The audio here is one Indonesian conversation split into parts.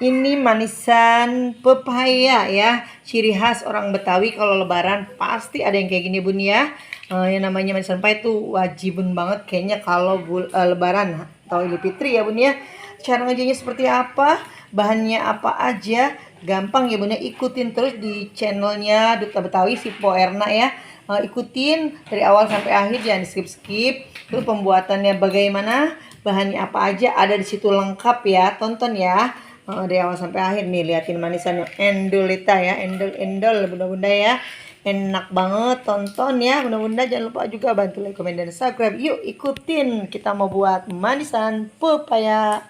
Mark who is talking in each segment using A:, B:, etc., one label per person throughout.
A: Ini manisan pepaya ya, ciri khas orang Betawi kalau lebaran pasti ada yang kayak gini bun ya. Yang namanya manisan pepaya itu wajibun banget kayaknya kalau lebaran atau Idul Fitri ya bun ya. Cara ngajinya seperti apa, bahannya apa aja, gampang ya bun ya. Ikutin terus di channelnya Duta Betawi si Po Erna ya. Ikutin dari awal sampai akhir, jangan skip-skip. Terus pembuatannya bagaimana, bahannya apa aja ada di situ lengkap ya, tonton ya. Dari awal sampai akhir nih, liatin manisan yang endolita ya, endol bunda-bunda ya, enak banget, tonton ya bunda-bunda. Jangan lupa juga bantu like, komen, dan subscribe. Yuk ikutin, kita mau buat manisan pepaya.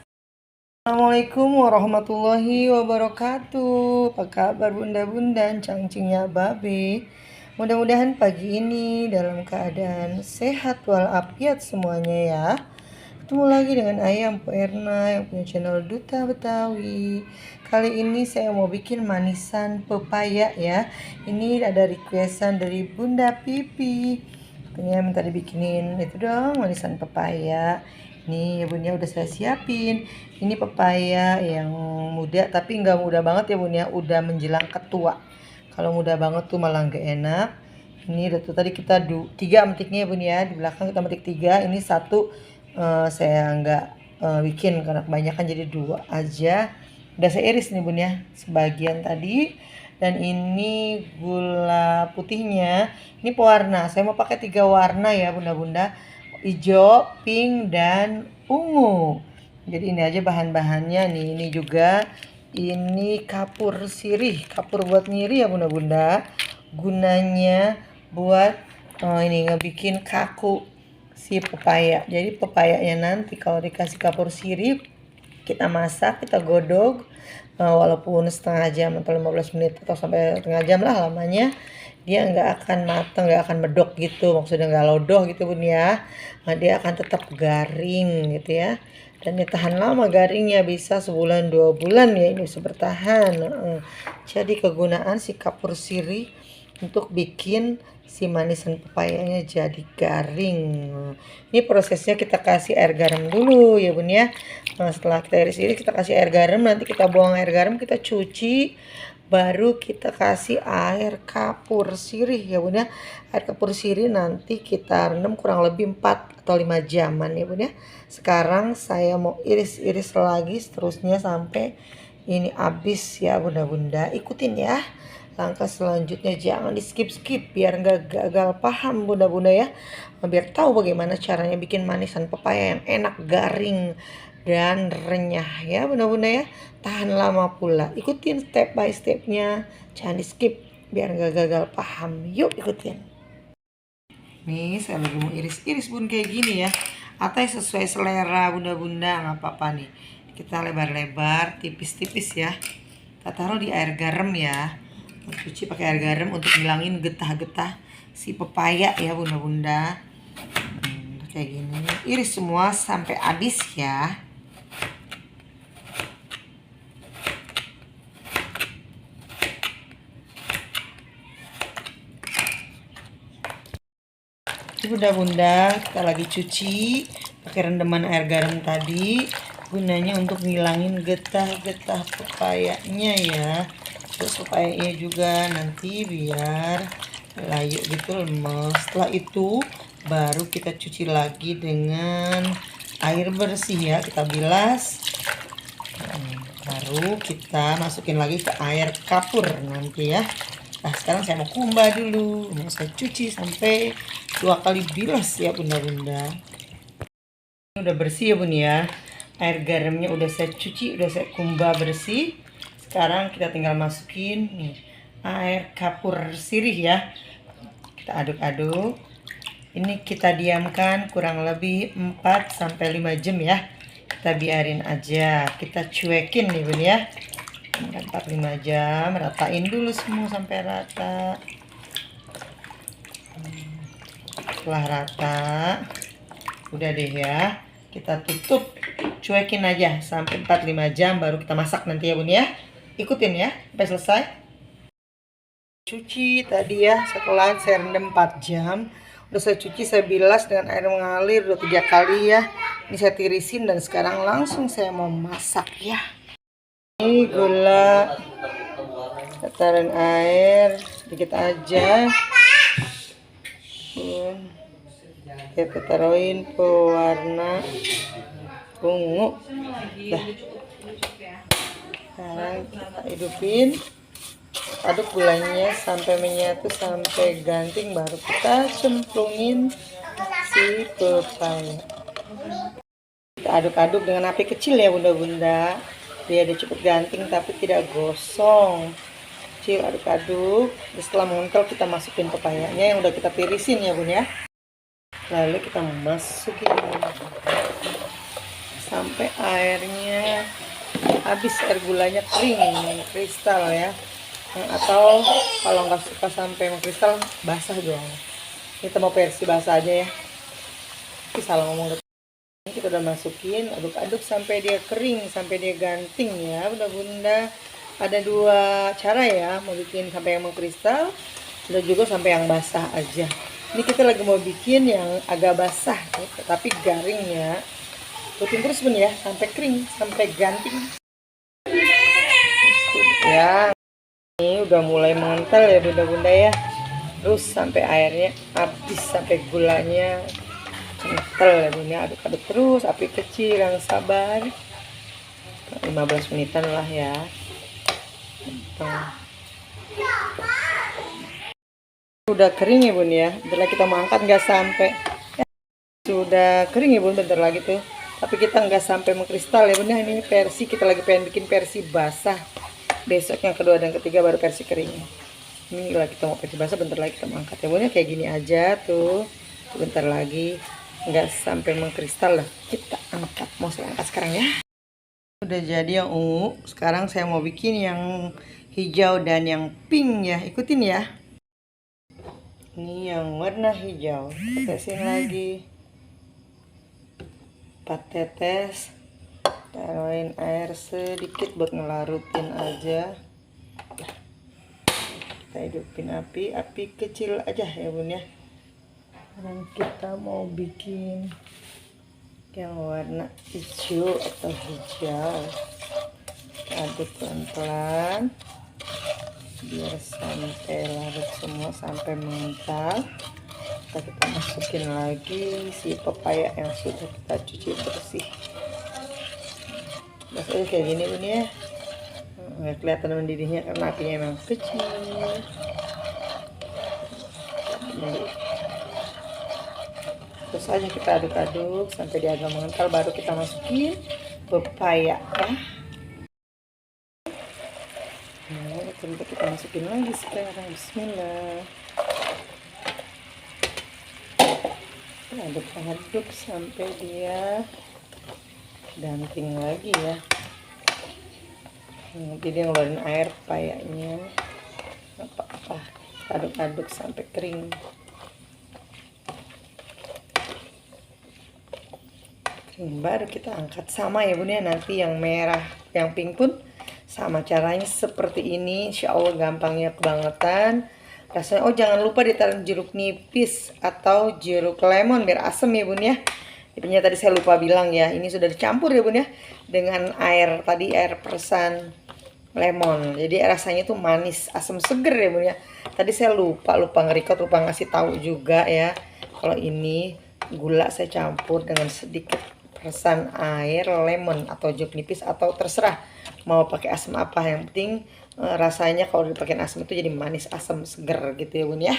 A: Assalamualaikum warahmatullahi wabarakatuh. Apa kabar bunda-bunda, cangcingnya babe? Mudah-mudahan pagi ini dalam keadaan sehat walafiat semuanya ya. Ketemu lagi dengan Ayam Po Erna yang punya channel Duta Betawi. Kali ini saya mau bikin manisan pepaya ya. Ini ada requestan dari Bunda Pipi. Katanya minta dibikinin itu dong, manisan pepaya. Nih ya bun ya, udah saya siapin. Ini pepaya yang muda tapi nggak muda banget ya bun ya, udah menjelang ketua. Kalau muda banget tuh malah nggak enak. Ini udah tuh tadi kita 3 metiknya ya bun ya. Di belakang kita metik 3, ini 1 saya nggak bikin karena kebanyakan, jadi 2 aja. Udah saya iris nih bun ya sebagian tadi. Dan ini gula putihnya, ini pewarna, saya mau pakai 3 warna ya bunda-bunda, hijau, pink, dan ungu. Jadi ini aja bahan-bahannya nih. Ini juga ini kapur sirih, kapur buat ngiri ya bunda-bunda, gunanya buat ini ngebikin kaku si pepaya. Jadi pepayanya nanti kalau dikasih kapur sirih, kita masak, kita godok walaupun setengah jam atau 15 menit atau sampai setengah jam lah lamanya, dia nggak akan matang, nggak akan medok gitu, maksudnya nggak lodoh gitu bun ya. Dia akan tetap garing gitu ya, dan dia tahan lama garingnya, bisa sebulan 2 bulan ya ini bisa bertahan. Jadi kegunaan si kapur sirih untuk bikin si manisan pepayanya jadi garing. Ini prosesnya kita kasih air garam dulu ya bun ya. Setelah kita iris-iris, kita kasih air garam, nanti kita buang air garam, kita cuci, baru kita kasih air kapur sirih ya bun ya. Air kapur sirih nanti kita rendam kurang lebih 4 atau 5 jaman ya bun ya. Sekarang saya mau iris-iris lagi seterusnya sampai ini habis ya bunda-bunda. Ikutin ya langkah selanjutnya, jangan di skip-skip biar nggak gagal paham bunda-bunda ya. Biar tahu bagaimana caranya bikin manisan pepaya yang enak, garing, dan renyah ya bunda-bunda ya. Tahan lama pula. Ikutin step by stepnya, jangan di skip biar nggak gagal paham. Yuk ikutin. Nih saya lagi mau iris-iris bun kayak gini ya, atau sesuai selera bunda-bunda, nggak apa-apa nih. Kita lebar-lebar, tipis-tipis ya. Kita taruh di air garam ya. Cuci pakai air garam untuk ngilangin getah-getah si pepaya ya bunda-bunda. Kayak gini, iris semua sampai habis ya. Bunda-bunda, kita lagi cuci pakai rendaman air garam tadi, gunanya untuk ngilangin getah-getah pepayanya ya. Terus pepayanya juga nanti biar layu gitu lemes. Setelah itu baru kita cuci lagi dengan air bersih ya, kita bilas. Baru kita masukin lagi ke air kapur nanti ya. Nah sekarang saya mau kumbah dulu, mau saya cuci sampai 2 kali bilas ya bunda-bunda. Ini udah bersih ya bun ya, air garamnya udah saya cuci, udah saya kumbah bersih. Sekarang kita tinggal masukin nih air kapur sirih ya, kita aduk-aduk. Ini kita diamkan kurang lebih 4-5 jam ya. Kita biarin aja, kita cuekin nih bun ya. 4-5 jam, ratain dulu semua sampai rata. Setelah rata, udah deh ya, kita tutup, cuekin aja sampai 4-5 jam baru kita masak nanti ya bun ya. Ikutin ya sampai selesai. Cuci tadi ya, setelah saya rendam 4 jam, udah saya cuci, saya bilas dengan air mengalir udah 3 kali ya. Ini saya tirisin dan sekarang langsung saya mau masak ya. Ini gula, tataran air sedikit aja. Kita taruhin pewarna ungu. Dah. Sekarang kita hidupin, aduk gulanya sampai menyatu, sampai ganting, baru kita cemplungin si pepaya. Kita aduk-aduk dengan api kecil ya bunda-bunda, biar dia cepat ganting tapi tidak gosong. Kecil, aduk-aduk. Setelah mengental kita masukin pepayanya yang udah kita tirisin ya bun ya. Lalu kita masukin sampai airnya habis, air gulanya kering kristal ya. Atau kalau nggak suka sampai mengkristal, basah dong. Kita mau versi basah aja ya. Ini salah ngomong. Ini kita udah masukin, aduk-aduk sampai dia kering, sampai dia ganting ya bunda-bunda. Ada dua cara ya, mau bikin sampai yang mengkristal, ada juga sampai yang basah aja. Ini kita lagi mau bikin yang agak basah ya, tapi garing ya. Ikutin terus bun ya, sampai kering, sampai ganting. Ya, ini udah mulai mengental ya bunda-bunda ya. Terus sampai airnya habis, sampai gulanya kental ya bun ya. Aduk-aduk terus, api kecil, yang sabar. 15 menitan lah ya. Udah kering ya bun ya. Bentar lagi kita mau angkat, nggak sampai. Sudah kering ya bun, bentar lagi tuh. Tapi kita nggak sampai mengkristal ya bun ya. Ini versi, kita lagi pengen bikin versi basah. Besok yang kedua dan ketiga baru versi kering. Ini lah kita mau versi basah, bentar lagi kita mau angkat ya bun ya. Kayak gini aja tuh. Bentar lagi nggak sampai mengkristal lah, kita angkat. Mau saya angkat sekarang ya. Udah jadi yang ungu. Sekarang saya mau bikin yang hijau dan yang pink ya. Ikutin ya. Ini yang warna hijau. Tetesin lagi 4 tetes. Taruhin air sedikit buat ngelarutin aja. Kita hidupin api kecil aja ya bun ya. Sekarang kita mau bikin yang warna hijau atau hijau. Aduk pelan-pelan biar sampai larut semua, sampai mengental. Kita masukin lagi si pepaya yang sudah kita cuci bersih. Masuknya kayak gini bun ya, nggak kelihatan mendidihnya karena apinya memang kecil. Terus aja kita aduk-aduk sampai dia agak mengental, baru kita masukin pepaya ya. Nah, kita masukin lagi sekarang. Bismillah. Aduk-aduk sampai dia ganting lagi ya. Nanti dia ngeluarin air pepayanya. Apa-apa. Aduk-aduk sampai kering. Baru kita angkat. Sama ya bun ya, nanti yang merah yang pink pun sama caranya seperti ini. Insya Allah gampangnya kebangetan rasanya. Oh jangan lupa ditaruh jeruk nipis atau jeruk lemon biar asem ya bun ya. Ternyata tadi saya lupa bilang ya, ini sudah dicampur ya bun ya dengan air tadi, air peresan lemon, jadi rasanya tuh manis asam seger ya bun ya. Tadi saya lupa nge-record, lupa ngasih tahu juga ya, kalau ini gula saya campur dengan sedikit peresan air lemon atau jeruk nipis, atau terserah mau pakai asam apa, yang penting rasanya kalau dipakai asam itu jadi manis asam seger gitu ya bun ya.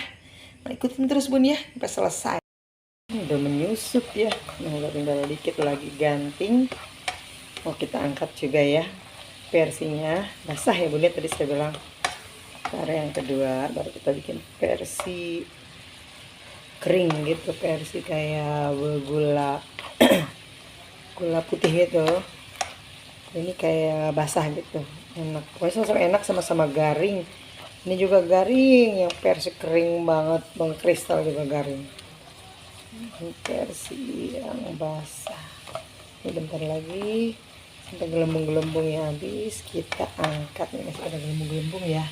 A: Nah, ikutin terus bun ya sampai selesai. Ini udah menyusup ya. Nah, udah tinggal dikit lagi ganting. Mau kita angkat juga ya. Versinya basah ya bun ya, tadi saya bilang. Cara yang kedua baru kita bikin versi kering gitu, versi kayak gula gula putih gitu. Ini kayak basah gitu, enak. Pokoknya sama-sama enak, sama-sama garing. Ini juga garing, yang versi kering banget, bang kristal juga garing. Ini versi yang basah. Ini bentar lagi sampai gelembung-gelembungnya habis, kita angkat. Ini masih ada gelembung-gelembung ya.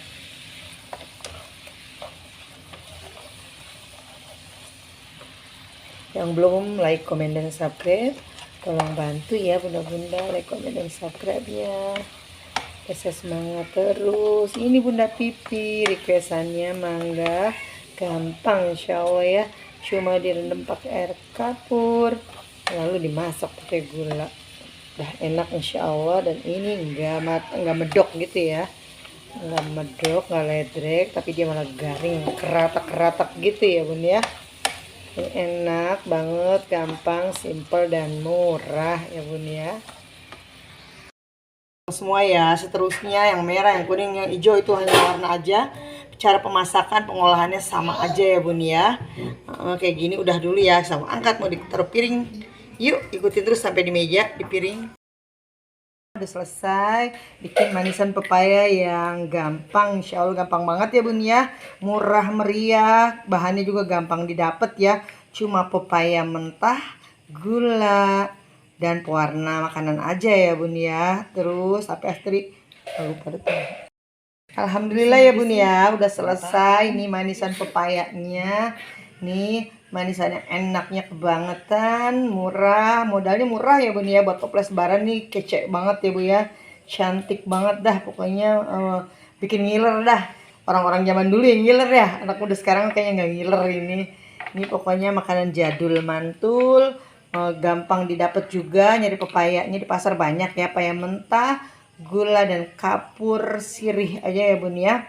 A: Yang belum like, comment, dan subscribe, tolong bantu ya bunda-bunda, like, comment, dan subscribe-nya. Saya semangat terus. Ini Bunda Pipi requestannya mangga. Gampang insya Allah ya. Cuma direndam pakai air kapur. Lalu dimasak pakai gula. Udah enak insya Allah. Dan ini nggak medok gitu ya. Nggak medok, nggak ledrek. Tapi dia malah garing, keratak-keratak gitu ya Bun ya. Ini enak banget, gampang, simple, dan murah ya Bun ya. Semua ya, seterusnya yang merah, yang kuning, yang hijau itu hanya warna aja. Cara pemasakan pengolahannya sama aja ya Bun ya. Kayak gini udah dulu ya, sama angkat mau ditaruh piring. Yuk ikutin terus sampai di meja, di piring. Udah selesai bikin manisan pepaya yang gampang, insya Allah gampang banget ya Bun ya. Murah meriah, bahannya juga gampang didapat ya. Cuma pepaya mentah, gula, dan pewarna makanan aja ya Bun ya. Terus apa Astri? Alhamdulillah ya Bun ya, udah selesai nih manisan pepayanya. Nih manisannya enaknya kebangetan, murah, modalnya murah ya Bun ya. Buat toples lebaran nih kece banget ya Bu ya. Cantik banget dah pokoknya, bikin ngiler dah. Orang-orang zaman dulu yang ngiler ya, anak muda sekarang kayaknya nggak ngiler ini. Ini pokoknya makanan jadul mantul, gampang didapat juga. Nyari pepayanya di pasar banyak ya, pepaya mentah, gula, dan kapur sirih aja ya Bun ya.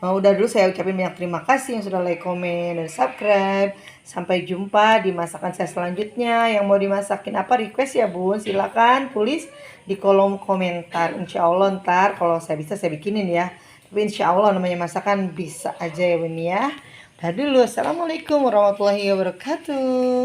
A: Udah dulu saya ucapin banyak terima kasih yang sudah like, komen, dan subscribe. Sampai jumpa di masakan saya selanjutnya. Yang mau dimasakin apa request ya Bun, silakan tulis di kolom komentar. Insya Allah ntar kalau saya bisa saya bikinin ya. Tapi insya Allah namanya masakan bisa aja ya Bun ya. Udah dulu, assalamualaikum warahmatullahi wabarakatuh.